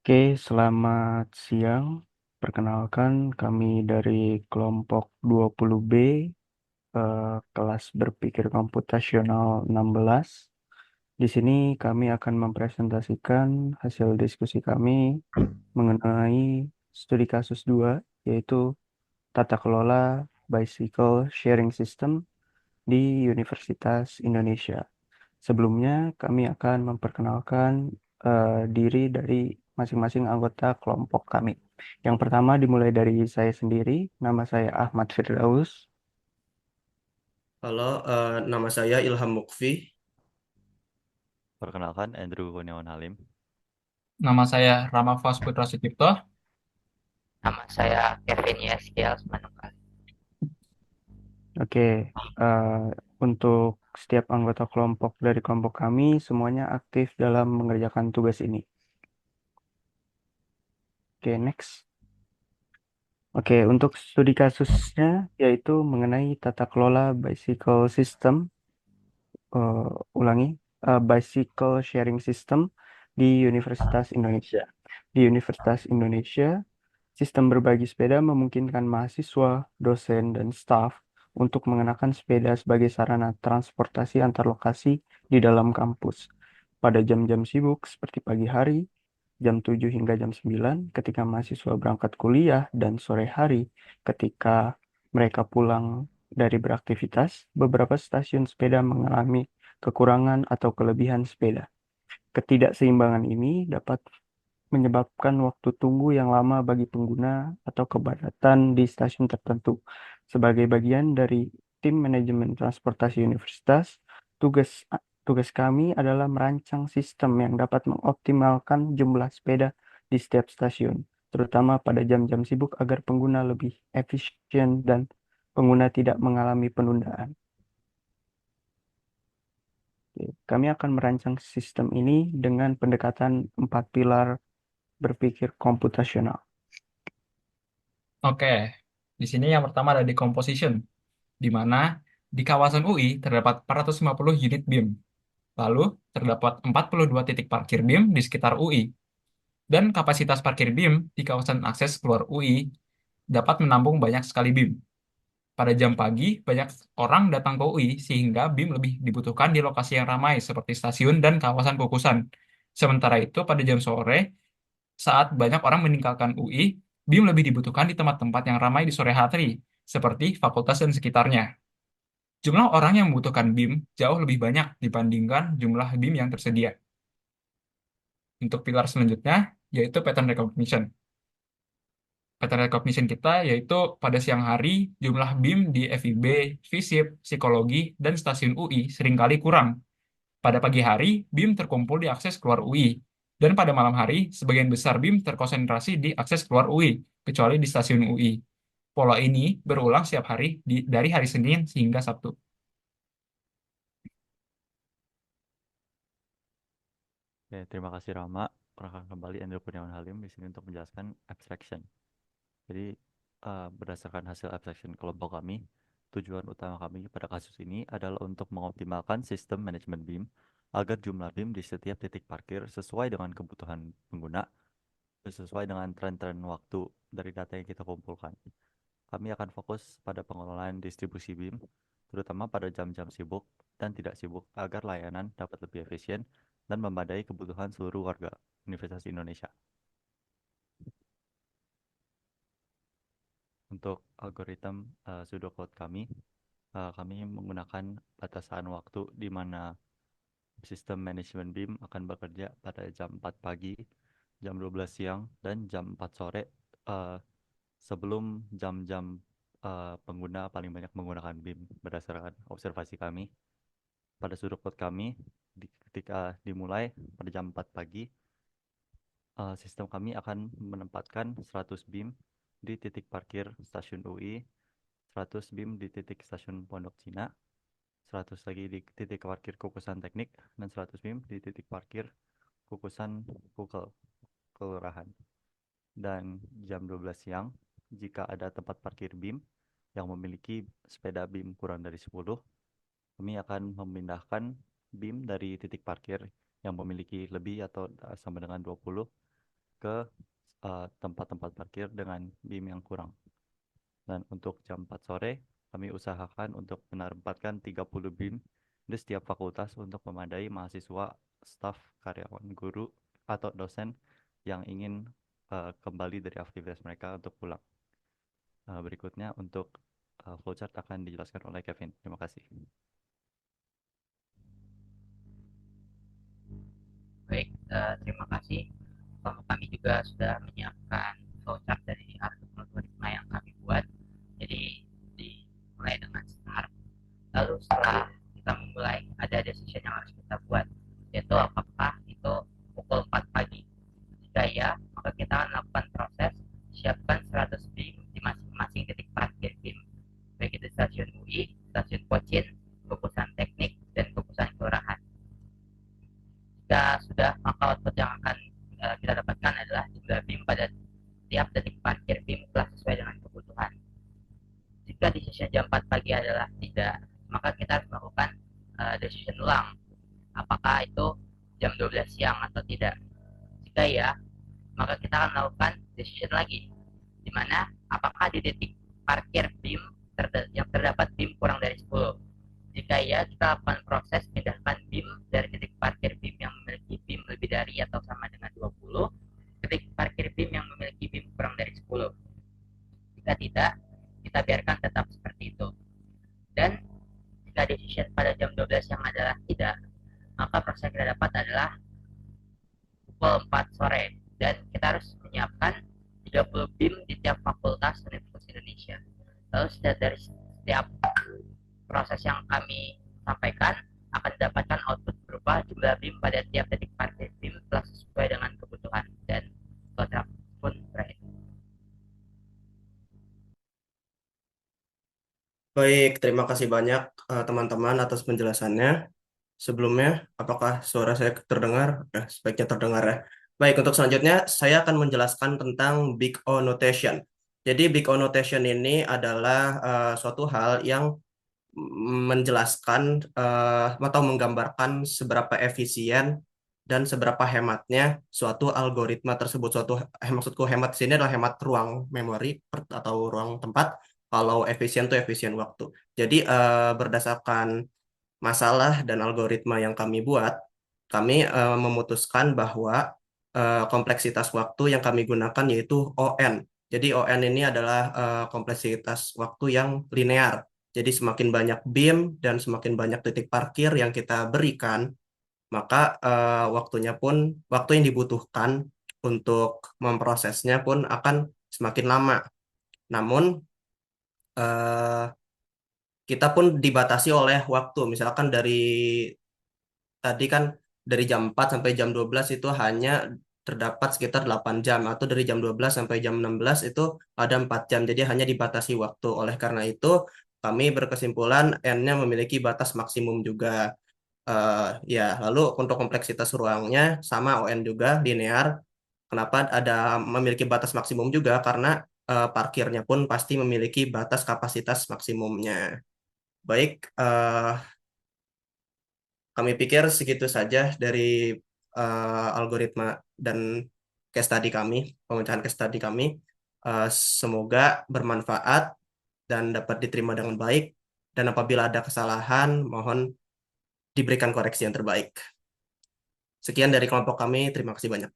Oke, selamat siang. Perkenalkan, kami dari kelompok 20B, kelas berpikir komputasional 16. Di sini kami akan mempresentasikan hasil diskusi kami mengenai studi kasus 2, yaitu tata kelola bicycle sharing system di Universitas Indonesia. Sebelumnya, kami akan memperkenalkan diri dari masing-masing anggota kelompok kami. Yang pertama dimulai dari saya sendiri, nama saya Ahmad Firdaus. Halo, nama saya Ilham Mukfi. Perkenalkan, Andrew Kurniawan Halim. Nama saya Rama Fas Putra Sutipto. Nama saya Kevin Yeskiel Manunggal. Oke, eh, untuk setiap anggota kelompok dari kelompok kami, semuanya aktif dalam mengerjakan tugas ini. Oke, next. Oke, untuk studi kasusnya yaitu mengenai tata kelola bicycle system ulangi, bicycle sharing system di Universitas Indonesia. Di Universitas Indonesia, sistem berbagi sepeda memungkinkan mahasiswa, dosen, dan staf untuk mengenakan sepeda sebagai sarana transportasi antar lokasi di dalam kampus. Pada jam-jam sibuk seperti pagi hari, jam 7 hingga jam 9, ketika mahasiswa berangkat kuliah, dan sore hari ketika mereka pulang dari beraktivitas, beberapa stasiun sepeda mengalami kekurangan atau kelebihan sepeda. Ketidakseimbangan ini dapat menyebabkan waktu tunggu yang lama bagi pengguna atau kepadatan di stasiun tertentu. Sebagai bagian dari tim manajemen transportasi universitas, tugas tugas kami adalah merancang sistem yang dapat mengoptimalkan jumlah sepeda di setiap stasiun, terutama pada jam-jam sibuk agar pengguna lebih efisien dan pengguna tidak mengalami penundaan. Oke, kami akan merancang sistem ini dengan pendekatan 4 pilar berpikir komputasional. Oke, di sini yang pertama ada decomposition, di mana di kawasan UI terdapat 450 unit BIM. Lalu terdapat 42 titik parkir BIM di sekitar UI. Dan kapasitas parkir BIM di kawasan akses keluar UI dapat menampung banyak sekali BIM. Pada jam pagi, banyak orang datang ke UI sehingga BIM lebih dibutuhkan di lokasi yang ramai seperti stasiun dan kawasan kukusan. Sementara itu, pada jam sore, saat banyak orang meninggalkan UI, BIM lebih dibutuhkan di tempat-tempat yang ramai di sore hari, seperti fakultas dan sekitarnya. Jumlah orang yang membutuhkan BIM jauh lebih banyak dibandingkan jumlah BIM yang tersedia. Untuk pilar selanjutnya, yaitu pattern recognition. Pattern recognition kita yaitu pada siang hari, jumlah BIM di FIB, FISIP, psikologi, dan stasiun UI seringkali kurang. Pada pagi hari, BIM terkumpul di akses keluar UI. Dan pada malam hari, sebagian besar BIM terkonsentrasi di akses keluar UI, kecuali di stasiun UI. Pola ini berulang setiap hari dari hari Senin hingga Sabtu. Oke, terima kasih Rama. Perkenalkan kembali Andrew Kurniawan Halim di sini untuk menjelaskan abstraction. Jadi, berdasarkan hasil abstraction kelompok kami, tujuan utama kami pada kasus ini adalah untuk mengoptimalkan sistem manajemen BIM agar jumlah BIM di setiap titik parkir sesuai dengan kebutuhan pengguna, sesuai dengan tren-tren waktu dari data yang kita kumpulkan. Kami akan fokus pada pengelolaan distribusi BIM, terutama pada jam-jam sibuk dan tidak sibuk agar layanan dapat lebih efisien dan memadai kebutuhan seluruh warga Universitas Indonesia. Untuk algoritma pseudocode kami menggunakan batasan waktu di mana sistem manajemen BIM akan bekerja pada jam 4 pagi, jam 12 siang, dan jam 4 sore eh, sebelum jam-jam pengguna paling banyak menggunakan BIM berdasarkan observasi kami. Pada sudut code kami, ketika dimulai pada jam 4 pagi, sistem kami akan menempatkan 100 BIM di titik parkir stasiun UI, 100 BIM di titik stasiun Pondok Cina, 100 lagi di titik parkir kukusan teknik, dan 100 BIM di titik parkir kukusan Kukel, kelurahan. Dan jam 12 siang, jika ada tempat parkir BIM yang memiliki sepeda BIM kurang dari 10, kami akan memindahkan BIM dari titik parkir yang memiliki lebih atau sama dengan 20 ke tempat-tempat parkir dengan BIM yang kurang. Dan untuk jam 4 sore, kami usahakan untuk menempatkan 30 BIM di setiap fakultas untuk memadai mahasiswa, staf, karyawan, guru, atau dosen yang ingin kembali dari aktivitas mereka untuk pulang. Berikutnya untuk flowchart akan dijelaskan oleh Kevin. Terima kasih. Baik, terima kasih. Kami juga sudah menyiapkan flowchart dari algoritma yang kami buat. Jadi dimulai dengan start. Lalu setelah kita memulai, ada decision yang harus kita buat, yaitu apakah itu pukul 4 pagi. Jika ya, maka kita akan melakukan proses siapkan 100 BIM di masing-masing titik parkir BIM, baik itu stasiun UI, stasiun Pocin, kukusan teknik, dan kukusan kelurahan. Jika sudah, maka output yang akan kita dapatkan adalah jumlah BIM pada tiap detik parkir BIM telah sesuai dengan kebutuhan. Jika decision jam 4 pagi adalah tidak, maka kita harus melakukan decision ulang, apakah itu jam 12 siang atau tidak. Jika ya, maka kita akan melakukan decision lagi, di mana apakah di titik parkir BIM yang terdapat BIM kurang dari 10. Jika ya, kita lakukan proses pindahkan BIM dari titik parkir BIM yang memiliki BIM lebih dari atau sama dengan 20 ke titik parkir BIM yang memiliki BIM kurang dari 10. Jika tidak, kita biarkan tetap seperti itu. Dan jika decision pada jam 12 yang adalah tidak, maka proses yang kita dapat adalah pukul 4 sore. Dan kita harus menyiapkan 30 BIM di tiap fakultas Universitas Indonesia. Lalu dari setiap proses yang kami sampaikan akan didapatkan output berupa jumlah BIM pada tiap titik parkir BIM telah sesuai dengan kebutuhan, dan kontrak pun berakhir. Baik, terima kasih banyak teman-teman atas penjelasannya. Sebelumnya, apakah suara saya terdengar? Sebaiknya terdengar ya. Baik, untuk selanjutnya saya akan menjelaskan tentang Big O Notation. Jadi Big O Notation ini adalah suatu hal yang menjelaskan atau menggambarkan seberapa efisien dan seberapa hematnya suatu algoritma tersebut. Maksudku hemat di sini adalah hemat ruang memori atau ruang tempat. Kalau efisien itu efisien waktu. Jadi berdasarkan masalah dan algoritma yang kami buat, kami memutuskan bahwa kompleksitas waktu yang kami gunakan yaitu ON. Jadi ON ini adalah kompleksitas waktu yang linear. Jadi semakin banyak BIM dan semakin banyak titik parkir yang kita berikan, maka waktu yang dibutuhkan untuk memprosesnya pun akan semakin lama. Namun kita pun dibatasi oleh waktu. Misalkan tadi kan dari jam 4 sampai jam 12 itu hanya terdapat sekitar 8 jam, atau dari jam 12 sampai jam 16 itu ada 4 jam. Jadi hanya dibatasi waktu. Oleh karena itu, kami berkesimpulan N-nya memiliki batas maksimum juga. Ya, lalu untuk kompleksitas ruangnya sama ON juga linear. Kenapa ada memiliki batas maksimum juga? Karena parkirnya pun pasti memiliki batas kapasitas maksimumnya. Baik, kami pikir segitu saja dari algoritma dan case study kami, pemecahan case study kami. Semoga bermanfaat dan dapat diterima dengan baik. Dan apabila ada kesalahan, mohon diberikan koreksi yang terbaik. Sekian dari kelompok kami, terima kasih banyak.